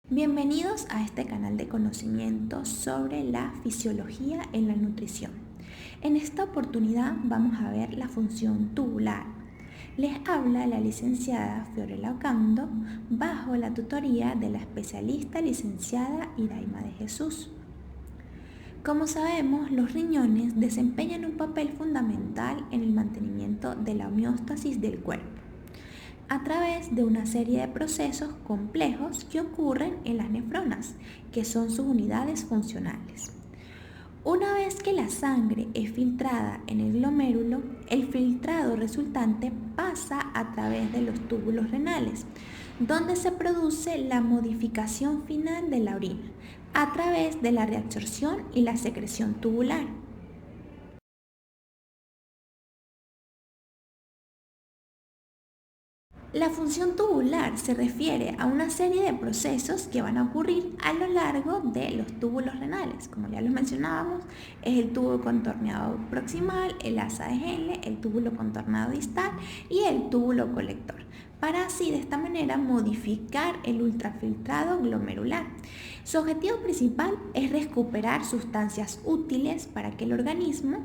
Bienvenidos a este canal de conocimiento sobre la fisiología en la nutrición. En esta oportunidad vamos a ver la función tubular. Les habla la licenciada Fiorella Ocando bajo la tutoría de la especialista licenciada Iraima de Jesús. Como sabemos, los riñones desempeñan un papel fundamental en el mantenimiento de la homeostasis del cuerpo, a través de una serie de procesos complejos que ocurren en las nefronas, que son sus unidades funcionales. Una vez que la sangre es filtrada en el glomérulo, el filtrado resultante pasa a través de los túbulos renales, donde se produce la modificación final de la orina, a través de la reabsorción y la secreción tubular. La función tubular se refiere a una serie de procesos que van a ocurrir a lo largo de los túbulos renales. Como ya los mencionábamos, es el tubo contorneado proximal, el asa de Henle, el túbulo contorneado distal y el túbulo colector, para así de esta manera modificar el ultrafiltrado glomerular. Su objetivo principal es recuperar sustancias útiles para que el organismo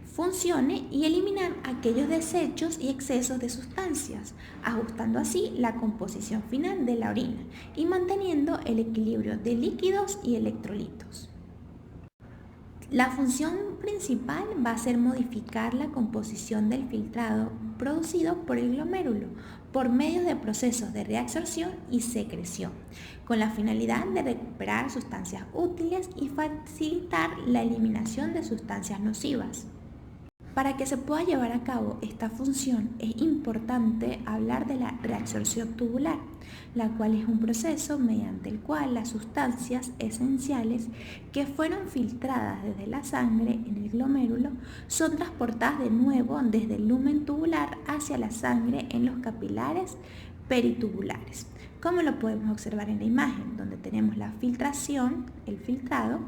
funcione y eliminar aquellos desechos y excesos de sustancias, ajustando así la composición final de la orina y manteniendo el equilibrio de líquidos y electrolitos. La función principal va a ser modificar la composición del filtrado producido por el glomérulo por medio de procesos de reabsorción y secreción, con la finalidad de recuperar sustancias útiles y facilitar la eliminación de sustancias nocivas. Para que se pueda llevar a cabo esta función es importante hablar de la reabsorción tubular, la cual es un proceso mediante el cual las sustancias esenciales que fueron filtradas desde la sangre en el glomérulo son transportadas de nuevo desde el lumen tubular hacia la sangre en los capilares peritubulares, como lo podemos observar en la imagen, donde tenemos la filtración, el filtrado,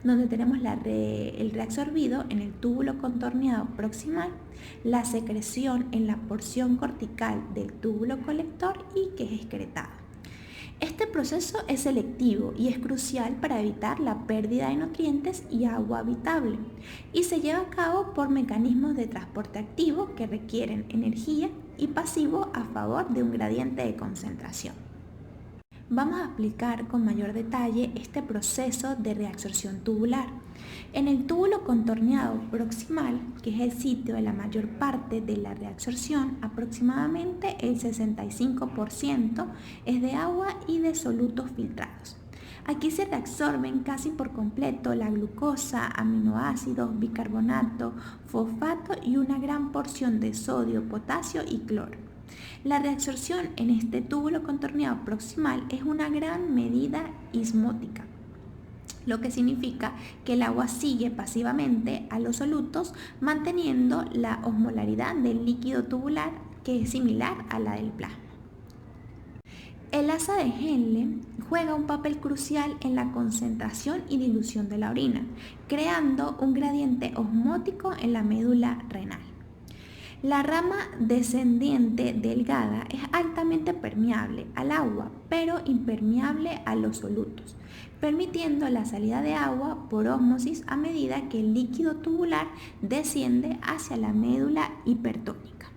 donde tenemos el reabsorbido en el túbulo contorneado proximal, la secreción en la porción cortical del túbulo colector y que es excretado. Este proceso es selectivo y es crucial para evitar la pérdida de nutrientes y agua habitable y se lleva a cabo por mecanismos de transporte activo que requieren energía y pasivo a favor de un gradiente de concentración. Vamos a explicar con mayor detalle este proceso de reabsorción tubular. En el túbulo contorneado proximal, que es el sitio de la mayor parte de la reabsorción, aproximadamente el 65% es de agua y de solutos filtrados. Aquí se reabsorben casi por completo la glucosa, aminoácidos, bicarbonato, fosfato y una gran porción de sodio, potasio y cloro. La reabsorción en este túbulo contorneado proximal es una gran medida osmótica, lo que significa que el agua sigue pasivamente a los solutos manteniendo la osmolaridad del líquido tubular, que es similar a la del plasma. El asa de Henle juega un papel crucial en la concentración y dilución de la orina, creando un gradiente osmótico en la médula renal. La rama descendiente delgada es altamente permeable al agua, pero impermeable a los solutos, permitiendo la salida de agua por ósmosis a medida que el líquido tubular desciende hacia la médula hipertónica.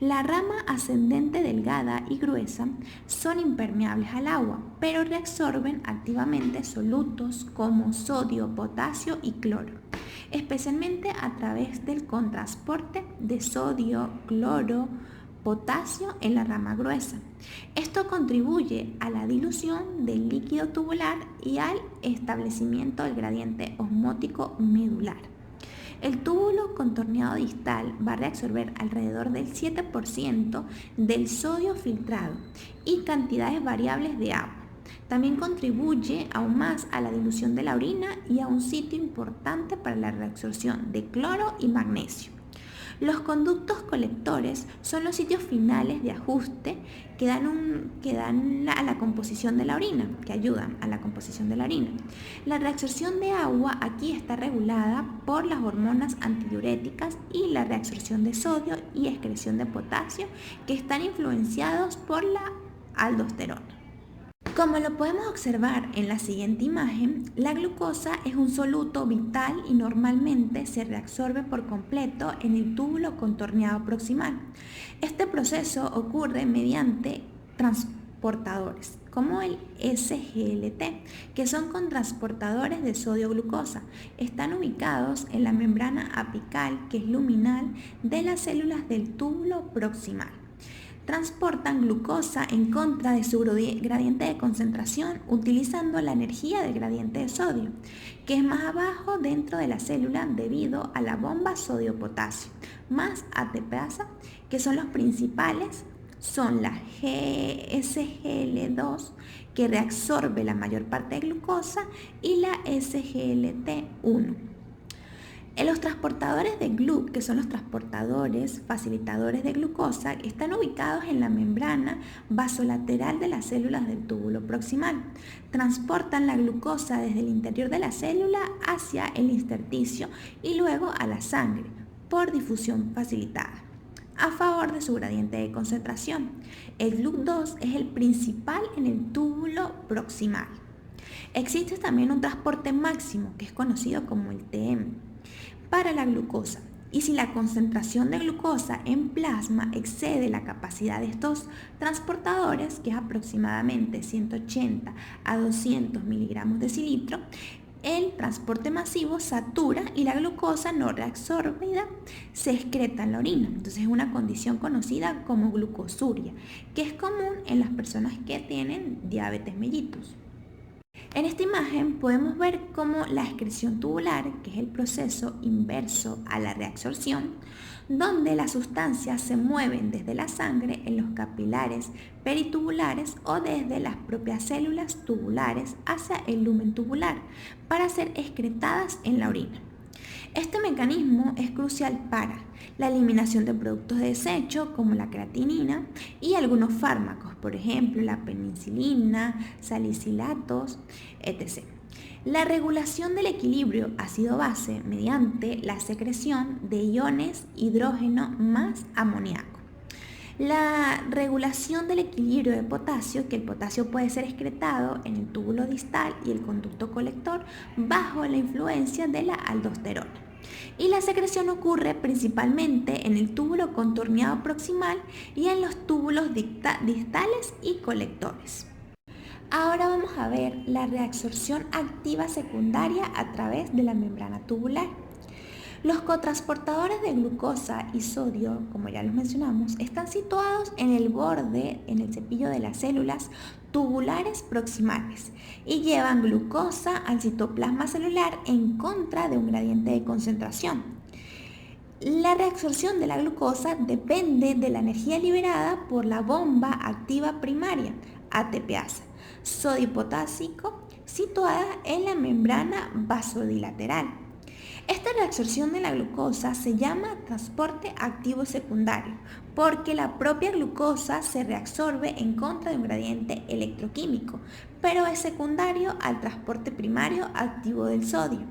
La rama ascendente delgada y gruesa son impermeables al agua, pero reabsorben activamente solutos como sodio, potasio y cloro, especialmente a través del contrasporte de sodio, cloro, potasio en la rama gruesa. Esto contribuye a la dilución del líquido tubular y al establecimiento del gradiente osmótico medular. El túbulo contorneado distal va a reabsorber alrededor del 7% del sodio filtrado y cantidades variables de agua. También contribuye aún más a la dilución de la orina y a un sitio importante para la reabsorción de cloro y magnesio. Los conductos colectores son los sitios finales de ajuste que dan a la composición de la orina, que ayudan a la composición de la orina. La reabsorción de agua aquí está regulada por las hormonas antidiuréticas y la reabsorción de sodio y excreción de potasio, que están influenciados por la aldosterona. Como lo podemos observar en la siguiente imagen, la glucosa es un soluto vital y normalmente se reabsorbe por completo en el túbulo contorneado proximal. Este proceso ocurre mediante transportadores, como el SGLT, que son contransportadores de sodio-glucosa. Están ubicados en la membrana apical, que es luminal, de las células del túbulo proximal. Transportan glucosa en contra de su gradiente de concentración utilizando la energía del gradiente de sodio, que es más abajo dentro de la célula debido a la bomba sodio-potasio, más ATPasa, que son los principales, son la GSGL2, que reabsorbe la mayor parte de glucosa, y la SGLT1. En los transportadores de GLUT, que son los transportadores facilitadores de glucosa, están ubicados en la membrana basolateral de las células del túbulo proximal. Transportan la glucosa desde el interior de la célula hacia el intersticio y luego a la sangre por difusión facilitada, a favor de su gradiente de concentración. El GLUT2 es el principal en el túbulo proximal. Existe también un transporte máximo, que es conocido como el TM, para la glucosa, y si la concentración de glucosa en plasma excede la capacidad de estos transportadores, que es aproximadamente 180 a 200 miligramos decilitro, el transporte masivo satura y la glucosa no reabsorbida se excreta en la orina. Entonces es una condición conocida como glucosuria, que es común en las personas que tienen diabetes mellitus. En esta imagen podemos ver cómo la excreción tubular, que es el proceso inverso a la reabsorción, donde las sustancias se mueven desde la sangre en los capilares peritubulares o desde las propias células tubulares hacia el lumen tubular para ser excretadas en la orina. Este mecanismo es crucial para la eliminación de productos de desecho como la creatinina y algunos fármacos, por ejemplo la penicilina, salicilatos, etc. La regulación del equilibrio ácido-base mediante la secreción de iones hidrógeno más amoníaco. La regulación del equilibrio de potasio, que el potasio puede ser excretado en el túbulo distal y el conducto colector bajo la influencia de la aldosterona. Y la secreción ocurre principalmente en el túbulo contorneado proximal y en los túbulos distales y colectores. Ahora vamos a ver la reabsorción activa secundaria a través de la membrana tubular. Los cotransportadores de glucosa y sodio, como ya los mencionamos, están situados en el borde, en el cepillo de las células tubulares proximales y llevan glucosa al citoplasma celular en contra de un gradiente de concentración. La reabsorción de la glucosa depende de la energía liberada por la bomba activa primaria, ATPasa, sodio potásico, situada en la membrana vasodilateral. Esta reabsorción de la glucosa se llama transporte activo secundario porque la propia glucosa se reabsorbe en contra de un gradiente electroquímico, pero es secundario al transporte primario activo del sodio.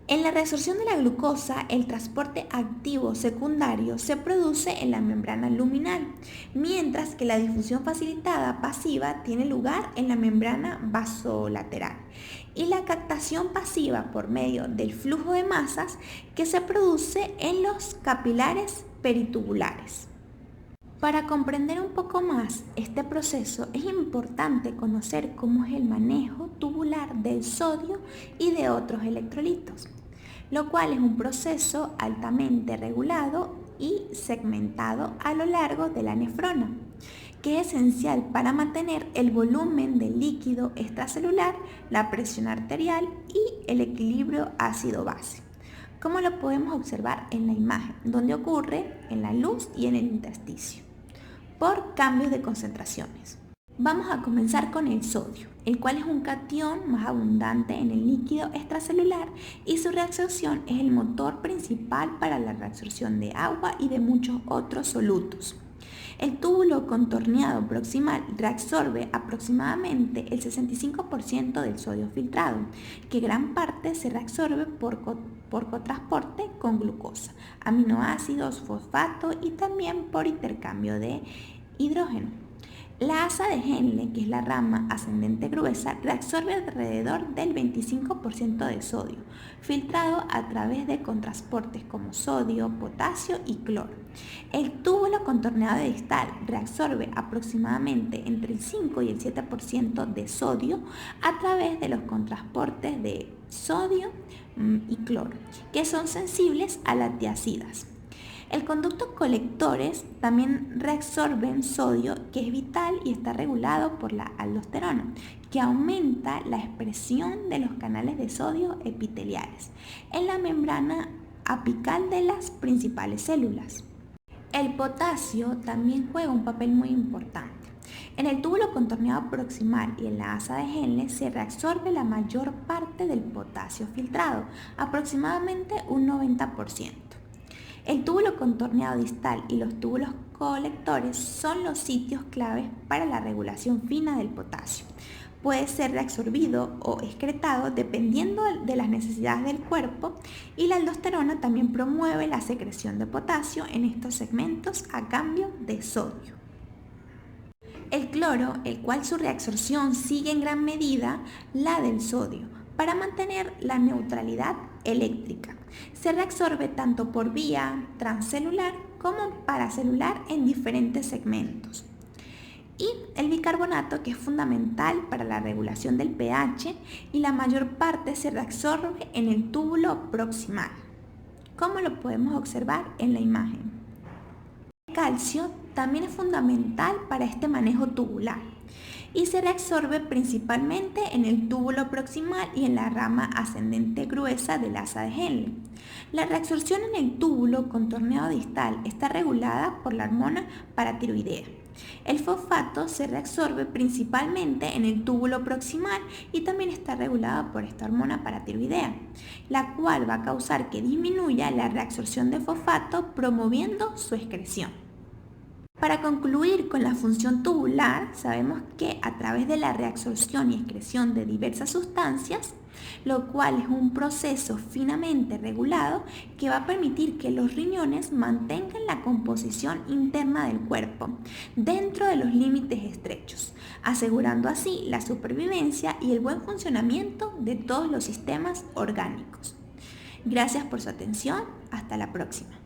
En la reabsorción de la glucosa, el transporte activo secundario se produce en la membrana luminal, mientras que la difusión facilitada pasiva tiene lugar en la membrana vasolateral y la captación pasiva por medio del flujo de masas que se produce en los capilares peritubulares. Para comprender un poco más este proceso es importante conocer cómo es el manejo tubular del sodio y de otros electrolitos, lo cual es un proceso altamente regulado y segmentado a lo largo de la nefrona, que es esencial para mantener el volumen del líquido extracelular, la presión arterial y el equilibrio ácido-base, como lo podemos observar en la imagen, donde ocurre en la luz y en el intersticio, por cambios de concentraciones. Vamos a comenzar con el sodio, el cual es un catión más abundante en el líquido extracelular y su reabsorción es el motor principal para la reabsorción de agua y de muchos otros solutos. El túbulo contorneado proximal reabsorbe aproximadamente el 65% del sodio filtrado, que gran parte se reabsorbe por cotransporte con glucosa, aminoácidos, fosfato y también por intercambio de hidrógeno. La asa de Henle, que es la rama ascendente gruesa, reabsorbe alrededor del 25% de sodio, filtrado a través de contrasportes como sodio, potasio y cloro. El túbulo contorneado distal reabsorbe aproximadamente entre el 5 y el 7% de sodio a través de los contrasportes de sodio y cloro, que son sensibles a las tiacidas. El conducto colectores también reabsorben sodio, que es vital y está regulado por la aldosterona, que aumenta la expresión de los canales de sodio epiteliales en la membrana apical de las principales células. El potasio también juega un papel muy importante. En el túbulo contorneado proximal y en la asa de Henle se reabsorbe la mayor parte del potasio filtrado, aproximadamente un 90%. El túbulo contorneado distal y los túbulos colectores son los sitios claves para la regulación fina del potasio. Puede ser reabsorbido o excretado dependiendo de las necesidades del cuerpo, y la aldosterona también promueve la secreción de potasio en estos segmentos a cambio de sodio. El cloro, el cual su reabsorción sigue en gran medida la del sodio, para mantener la neutralidad eléctrica. Se reabsorbe tanto por vía transcelular como paracelular en diferentes segmentos. Y el bicarbonato, que es fundamental para la regulación del pH, y la mayor parte se reabsorbe en el túbulo proximal, como lo podemos observar en la imagen. El calcio también es fundamental para este manejo tubular y se reabsorbe principalmente en el túbulo proximal y en la rama ascendente gruesa del asa de Henle. La reabsorción en el túbulo contorneado distal está regulada por la hormona paratiroidea. El fosfato se reabsorbe principalmente en el túbulo proximal y también está regulada por esta hormona paratiroidea, la cual va a causar que disminuya la reabsorción de fosfato, promoviendo su excreción. Para concluir con la función tubular, sabemos que a través de la reabsorción y excreción de diversas sustancias, lo cual es un proceso finamente regulado que va a permitir que los riñones mantengan la composición interna del cuerpo dentro de los límites estrechos, asegurando así la supervivencia y el buen funcionamiento de todos los sistemas orgánicos. Gracias por su atención. Hasta la próxima.